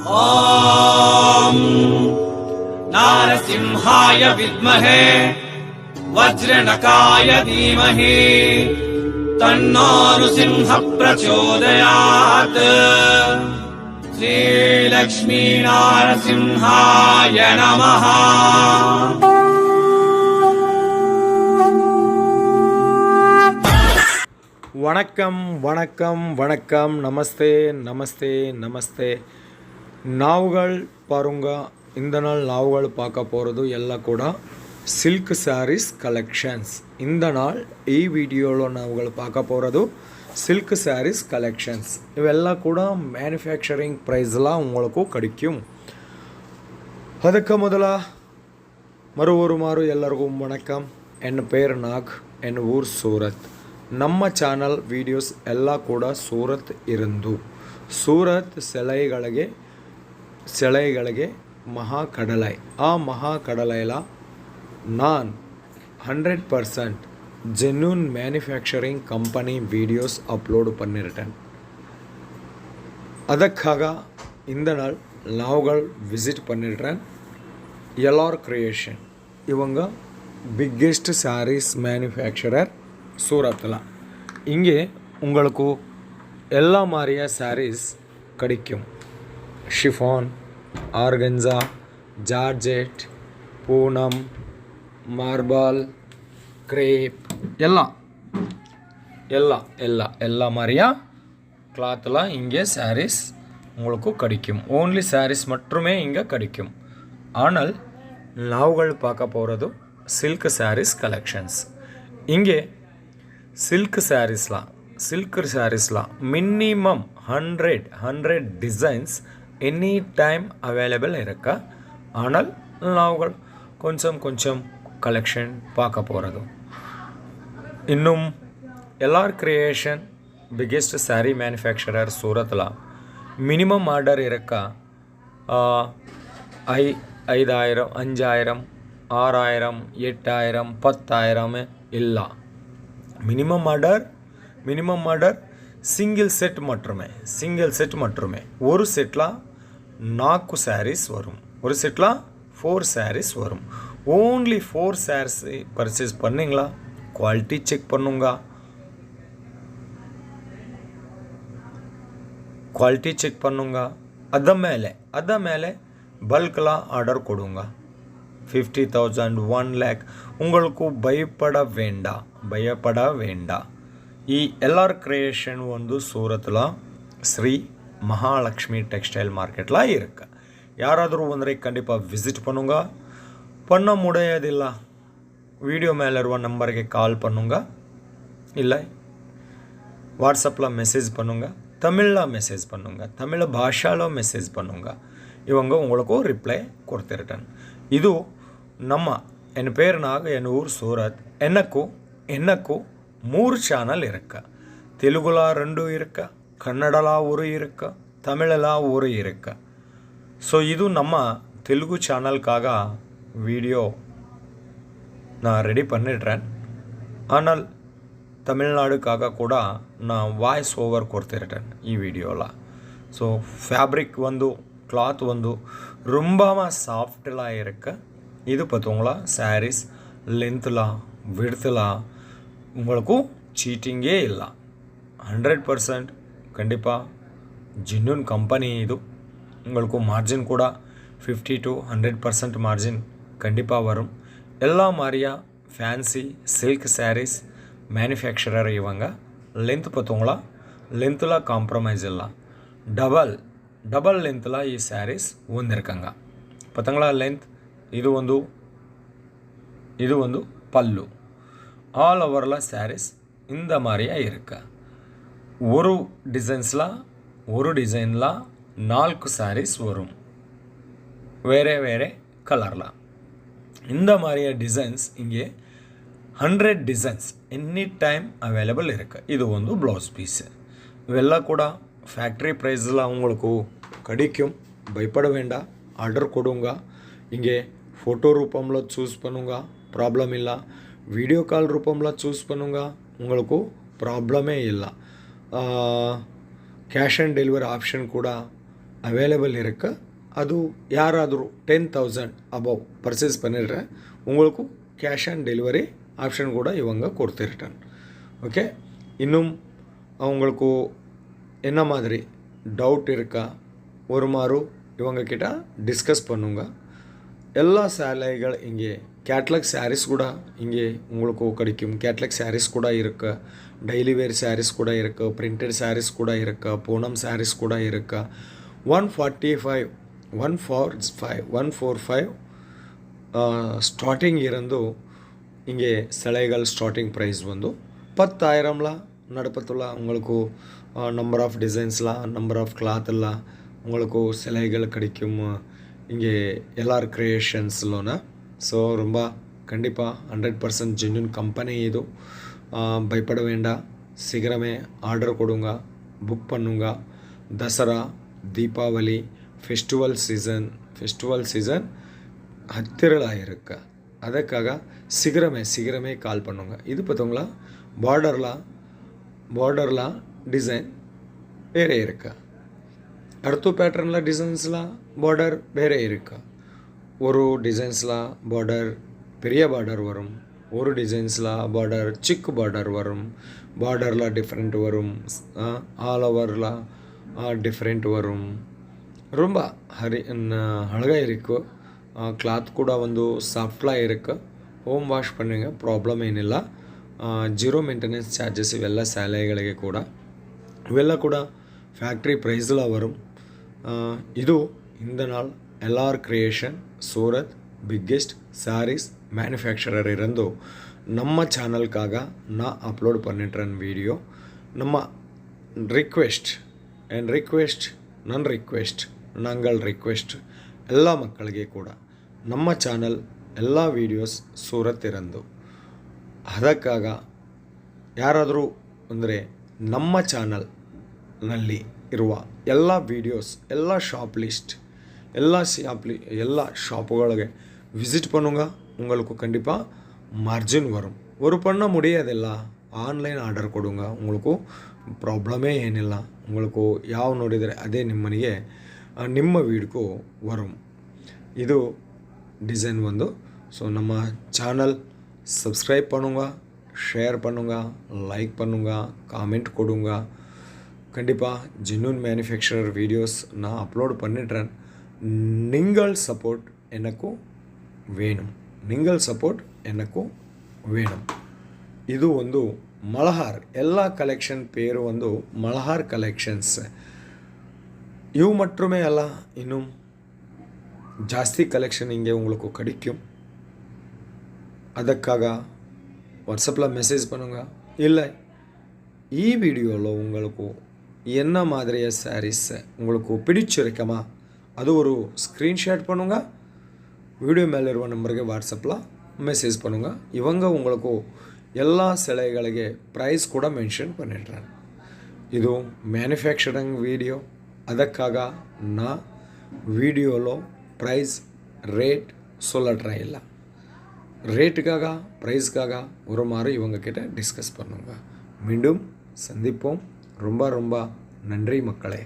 ॐ नारसिंहाय विद्महे वज्रनकाय धीमहि तन्नो नृसिंहः प्रचोदयात्। श्रीलक्ष्मी नारसिंहाय नमः। வணக்கம் வணக்கம் வணக்கம் நமஸ்தே நமஸ்தே நமஸ்தே நாவுகள் பாருங்க. இந்த நாள் நாவுகள் பார்க்க போகிறது ಎಲ್ಲ ಕೂಡ ಸಿಲ್ಕ್ ಸ್ಯಾರೀಸ್ ಕಲೆಕ್ಷನ್ಸ್. இந்த நாள் ಈ ವಿಡಿಯೋలో ನಾವುಗಳು பார்க்க போகிறது சில்க் ಸ್ಯಾರೀஸ் கலெக்ஷன்ஸ். ಇವೆಲ್ಲ ಕೂಡ ಮ್ಯಾನುಫ್ಯಾಕ್ಚರಿಂಗ್ ಪ್ರೈಸ್லாம் உங்களுக்கு கிடைக்கும். ಅದಕ್ಕೆ ಮೊದಲ ಮರುಮಾರು ಎಲ್ಲರಿಗೂ ವಣಕಂ. ಎನ್ನ ಪೇರು ನಾಗ್, ಎನ್ನ ಊರು ಸೂರತ್. ನಮ್ಮ ಚಾನಲ್ ವೀಡಿಯೋಸ್ ಎಲ್ಲ ಕೂಡ ಸೂರತ್ ಇರಂದು. ಸೂರತ್ ಸೆಳೆಗಳಿಗೆ ಮಹಾಕಡಲೈ. ಆ ಮಹಾಕಡಲೈಲ ನಾನು 100% genuine manufacturing company videos upload பண்ணிருட்டேன். ಅದಕ್ಕಾಗ இந்த நாள் நாவுகள் விசிட் பண்ணிடுறேன். எல்ஆர் கிரியேஷன் இவங்க பிக்கெஸ்ட் சாரீஸ் மேனுஃபேக்சரர் சூரத்தில். இங்கே உங்களுக்கு எல்லா மாதிரியா சாரீஸ் கிடைக்கும். ஷிஃபான், ஆர்கன்ஸா, ஜார்ஜெட், பூனம், மார்பால், கிரேப் எல்லா மாதிரியா கிளாத்லாம் இங்கே சாரீஸ் உங்களுக்கு கிடைக்கும். ஓன்லி சாரீஸ் மட்டுமே இங்கே கிடைக்கும். ஆனால் நாவுகள் பார்க்க போகிறது சில்க் சாரீஸ் கலெக்ஷன்ஸ். இங்கே சில்க் சாரீஸ்லாம் minimum 100 designs any time available இருக்கா. ஆனால் நாவுகள் கொஞ்சம் கலெக்ஷன் பார்க்க போகிறது. இன்னும் LR Creation biggest saree manufacturer சூரத்தில் மினிமம் ஆர்டர் இருக்கா 5000, 5000, 6000, 8000, 10000 ಇಲ್ಲ. மினிமம் ஆர்டர் சிங்கிள் செட் மட்டுமே. ஒரு செட்டில் 4 சாரீஸ் வரும், ஒரு செட்டில் 4 சாரீஸ் வரும். ஓன்லி 4 சாரீஸ் பர்ச்சேஸ் பண்ணிங்களா குவாலிட்டி செக் பண்ணுங்க. ಅದ ಮೇಲೆ பல்கெலாம் ஆர்டர் கொடுங்க. 50,000, 1 lakh உங்களுக்கு பயப்பட வேண்டாம். ಈ எல்ஆர் கிரியேஷன் வந்து சூரத்தில் ஸ்ரீ மகாலட்சுமி டெக்ஸ்டைல் மார்க்கெட்டில் இருக்கு. யாராದರೂ வந்து கண்டிப்பாக விசிட் பண்ணுங்க. பண்ண முடியாதில்ல வீடியோ மேலே இருக்க நம்பருக்கு கால் பண்ணுங்க, இல்லை வாட்ஸ்அப்பில் மெசேஜ் பண்ணுங்க, தமிழில் மெசேஜ் பண்ணுங்க, தமிழ் பாஷாவில் மெசேஜ் பண்ணுங்க. இவங்க உங்களுக்கு ரிப்ளை கொடுத்துருட்டேன். இது நம்ம என் பேர் நாக், என் ஊர் சூரத். எனக்கு 3 ಚಾನಲ್ ಇರಕ್ಕ. ತೆಲುಗುಲ 2 ಇರಕ್ಕ, ಕನ್ನಡಲ 1 ಇರಕ್ಕ, ತಮಿಳಲ 1 ಇರಕ್ಕ. ஸோ இது நம்ம தெலுங்கு சேனலுக்காக வீடியோ நான் ரெடி பண்ணிடுறேன். ஆனால் தமிழ்நாடுக்காக கூட நான் வாய்ஸ் ஓவர் கொடுத்துருட்டேன் ಈ ವಿಡಿಯೋல. ஸோ ஃபேப்ரிக் வந்து கிளாத் வந்து ரொம்ப சாஃப்டெலாம் இருக்கு. இது பார்த்தீங்களா சாரீஸ் லென்த்தில் விடுத்தில் உங்களுக்கு சீட்டிங்கே இல்லை. 100% கண்டிப்பாக ஜென்யூன் கம்பெனி. இது உங்களுக்கு மார்ஜின் கூட 50 to 100% மார்ஜின் கண்டிப்பாக வரும். எல்லா மாதிரியா ஃபேன்சி சில்க் சாரீஸ் மேனுஃபேக்சரர் இவங்க. லென்த் பார்த்தீங்களா, லென்த்தில் காம்ப்ரமைஸ் இல்லை. டபுள் லென்த்தில் ಈ சாரீஸ் வந்திருக்காங்க. பார்த்தீங்களா லென்த். இது வந்து பல்லு. ஆல் ஓவரில் சாரீஸ் இந்த மாதிரியா இருக்கு. ஒரு டிசைனில் 4 சாரீஸ் வரும், வேறு கலரில். இந்த மாதிரியா டிசைன்ஸ் இங்கே 100 டிசைன்ஸ் எனி டைம் அவைலபிள் இருக்குது. இது வந்து ப்ளவுஸ் பீஸு. இವೆಲ್ಲ கூட ஃபேக்ட்ரி ப்ரைஸில் உங்களுக்கு கிடைக்கும். பயப்பட வேண்டாம். ஆர்டர் கொடுங்க. இங்கே ஃபோட்டோ ரூபமில் சூஸ் பண்ணுங்க, ப்ராப்ளம் இல்லை. வீடியோ கால் ரூபமில் சூஸ் பண்ணுங்க, உங்களுக்கு ப்ராப்ளமே இல்லை. கேஷ் ஆன் டெலிவரி ஆப்ஷன் கூட அவைலபிள் இருக்கு. அது யாராದರೂ 10,000 அபவ் பர்ச்சேஸ் பண்ணிடுற உங்களுக்கு கேஷ் ஆன் டெலிவரி ஆப்ஷன் கூட இவங்க கொடுத்துருட்டாங்க. ஓகே, இன்னும் உங்களுக்கு என்ன மாதிரி டவுட் இருக்கா ஒரு மாறு இவங்க கிட்ட டிஸ்கஸ் பண்ணுங்க. எல்லா சேலைகள் இங்கே கேட்லாக் சாரீஸ் கூட இங்கே உங்களுக்கு கிடைக்கும். கேட்லாக் சாரீஸ் கூட இருக்கு, டெய்லி வேர் சாரீஸ் கூட இருக்கு, பிரிண்டட் சாரீஸ் கூட இருக்கு, பூனம் சாரீஸ் கூட இருக்கு. 145 145 ஸ்டார்டிங் இருந்து இங்கே சிலைகள் ஸ்டார்டிங் ப்ரைஸ் வந்து 10,000ல நடப்பத்துள்ள உங்களுக்கு நம்பர் ஆஃப் டிசைன்ஸ்லாம் நம்பர் ஆஃப் கிளாத்லாம் உங்களுக்கு சிலைகள் கிடைக்கும் இங்கே எல்லார் கிரியேஷன்ஸ்லோன. ஸோ ரொம்ப கண்டிப்பாக 100% ஜென்யூன் கம்பெனி இது. பயப்பட வேண்டாம், சீக்கிரமே ஆர்டர் கொடுங்க, புக் பண்ணுங்க. தசரா, தீபாவளி, ஃபெஸ்டிவல் சீசன் ஹத்திரலாக இருக்கு. அதுக்காக சீக்கிரமே கால் பண்ணுங்க. இது பார்த்தவங்களா பார்டர்லாம் டிசைன் வேறே இருக்கு. அடுத்த பேட்டர்னில் டிசைன்ஸ்லாம் பார்டர் வேறே இருக்கு. ஒரு டிசைன்ஸில் பார்டர் பெரிய பார்டர் வரும், ஒரு டிசைன்ஸில் பார்டர் சிக்கு பார்டர் வரும். பார்டரில் டிஃப்ரெண்ட் வரும், ஆல் ஓவரில் டிஃப்ரெண்ட் வரும். ரொம்ப அழகாக இருக்கு. ಕ್ಲಾತ್ ಕೂಡ ಒಂದು ಸಾಫ್ಟ್ಲಾಗಿ ಇರುತ್ತೆ. ಹೋಮ್ ವಾಶ್ பண்ணுங்க, ಪ್ರಾಬ್ಲಮ್ ಏನಿಲ್ಲ. 0 ಮೇಂಟೆನೆನ್ಸ್ ಚಾರ್ಜಸ್ ಇವೆಲ್ಲ ಸ್ಯಾಲೆಗಳಿಗೆ ಕೂಡ ಇವೆಲ್ಲ ಕೂಡ ಫ್ಯಾಕ್ಟ್ರಿ ಪ್ರೈಸ್ಲ ವரும். ಇದು இந்த நாள் LR creation Surat biggest sarees manufacturer இருந்து நம்ம சேனலுக்காக நான் அப்லோட் பண்ணிட்டுறேன் வீடியோ. நம்ம நாங்கள் ರಿಕ್ವೆಸ್ಟ್ ಎಲ್ಲ ಮಕ್ಕಳಿಗೆ ಕೂಡ ನಮ್ಮ ಚಾನಲ್ ಎಲ್ಲ ವೀಡಿಯೋಸ್ ಸೂರತ್ ಇರಂದು. ಅದಕ್ಕಾಗ ಯಾರಾದರೂ ಅಂದರೆ ನಮ್ಮ ಚಾನಲ್ನಲ್ಲಿ ಇರುವ ಎಲ್ಲ ವೀಡಿಯೋಸ್ ಎಲ್ಲ ஷாப் லிஸ்ட் எல்லா ஷாப்புಗಳಿಗೆ விசிட் பண்ணுங்க. உங்களுக்கு கண்டிப்பாக மார்ஜின் வரும். ஒரு பண்ண முடியாதிಲ್ಲ, ಆನ್ಲೈನ್ ಆರ್ಡರ್ ಕೊಡುங்க. உங்களுக்கு ಪ್ರಾಬ್ಲಮೇ ಏನಿಲ್ಲ. உங்களுக்கு ಯಾವ ನೋಡಿದರೆ ಅದೇ ನಿಮ್ಮನಿಗೆ ನಿಮ್ಮ ವೀಡಿಯೋಗೂ வரும். ಇದು டிசைன் வந்து. ஸோ நம்ம சேனல் சப்ஸ்கிரைப் பண்ணுங்க, ஷேர் பண்ணுங்க, லைக் பண்ணுங்க, காமெண்ட் கொடுங்க. கண்டிப்பாக ஜென்யூன் மேனுஃபேக்சரர் வீடியோஸ் நான் அப்லோட் பண்ணிடுறேன். நீங்கள் சப்போர்ட் எனக்கும் வேணும். ಇದು ಒಂದು ಮಲಹಾರ್ ಎಲ್ಲ ಕಲೆಕ್ಷನ್ ಪೇರು ಒಂದು ಮಲಹಾರ್ ಕಲೆಕ್ಷನ್ಸ್. ಇವು மட்டுமே ಅಲ್ಲ, இன்னும் ಜಾಸ್ತಿ கலெக்ஷன் இங்கே உங்களுக்கு கிடைக்கும். அதுக்காக வாட்ஸ்அப்பில் மெசேஜ் பண்ணுங்க. இல்லை ಈ வீடியோவில் உங்களுக்கு என்ன மாதிரிய சாரீஸ் உங்களுக்கு பிடிச்சிருக்கமா அது ஒரு ஸ்க்ரீன்ஷாட் பண்ணுங்க. வீடியோ மேலே ಇರುವ ನಂಬರ್ಗೆ ವಾಟ್ಸಪ್ಲ ಮೆಸೇಜ್ பண்ணுங்க. இவங்க உங்களுக்கு எல்லா சிலைಗಳಿಗೆ ಪ್ರೈಸ್ ಕೂಡ ಮೆನ್ಷನ್ பண்ணிடுறேன். ಇದು ಮ್ಯಾನುಫ್ಯಾಕ್ಚರಿಂಗ್ வீடியோ. ಅದಕ್ಕಾಗ ನಾ வீடியோவில் ப்ரைஸ் ரேட் சொல்லட்டுறேன். இல்லை ரேட்டுக்காக ப்ரைஸ்க்காக ஒரு மாதிரி இவங்க கிட்ட டிஸ்கஸ் பண்ணுங்க. மீண்டும் சந்திப்போம். ரொம்ப நன்றி மக்களே.